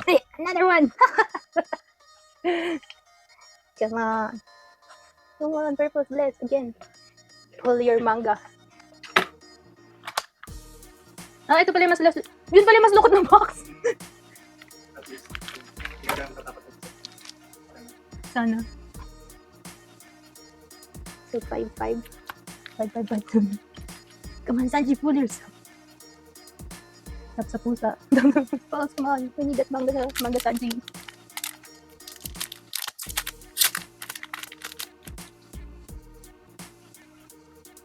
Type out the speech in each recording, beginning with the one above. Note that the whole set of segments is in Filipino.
Hey, another one! Come on. Come on, purple, let's again. Pull your manga. Ah, ito pala yung mas last. Yun pala yung mas lukot ng box. At least, hindi ka lang katapat. Sana. So, 5-5. 5-5-5. Come on, Sanji, pull yourself. Tap sa pusa. Oh, come on. We need that manga Sanji.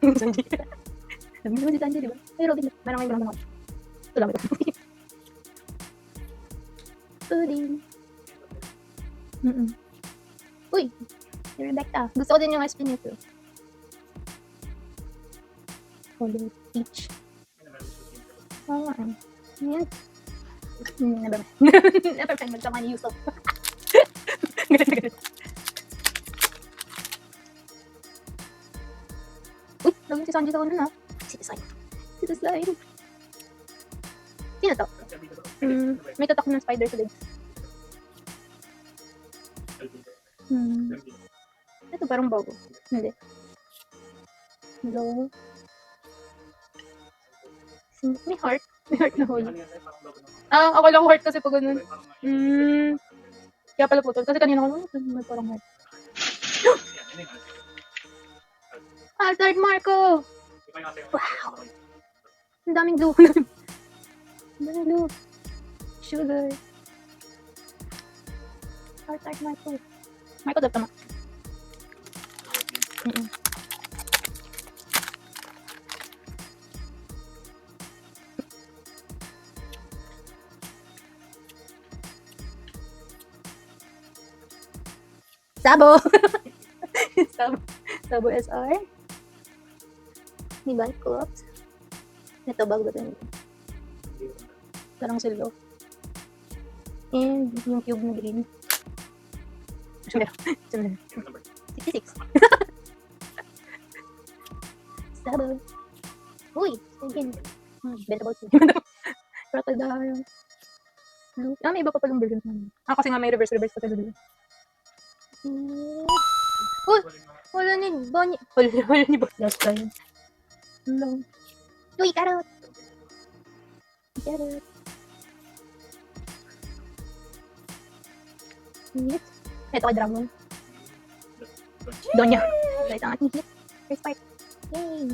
Sanji. Sabi naman si Sanji, di ba? Ay, Robin. Parang may mga ito lang. Pudding. Uy! Si Rebecca. Gusto ko din yung SP nito. Follow each. Oo nga. Ayan. Never mind. Never mind. Magsama ni Yusuf. Galit na galit. Uy! Lagyan si Sanji sa ulo na. Sit aside. Sit aside. Sino to? May tatak ng spider sa legs. Ito parang bago. Hindi. Hello. May heart. May heart na hole. Ah, ako lang heart kasi pag ganun. Kaya pala putol. Kasi kanina ko, may parang heart. Altard Marco! Wow! Ang daming glue. Ang daming glue. Sugar. Altard Marco. Marco daw tama. Sabo! Sabo SR. May Cyclops. Ito, bago ba ito? Parang silver. And yung cube na green. Sumero. 66. Sabo. Uy! Again. Bentable too. Crocodile. Blue. Ah, may iba pa palang version. Ah, kasi nga may reverse pa talaga. Uy! Wala ni Bonnie. Wala ni Bonnie. Last time. Hello. Uy, carrot! Carrot. Hit. Ito kay Dragon. Donya. Right ang ating hit. First part. Yay!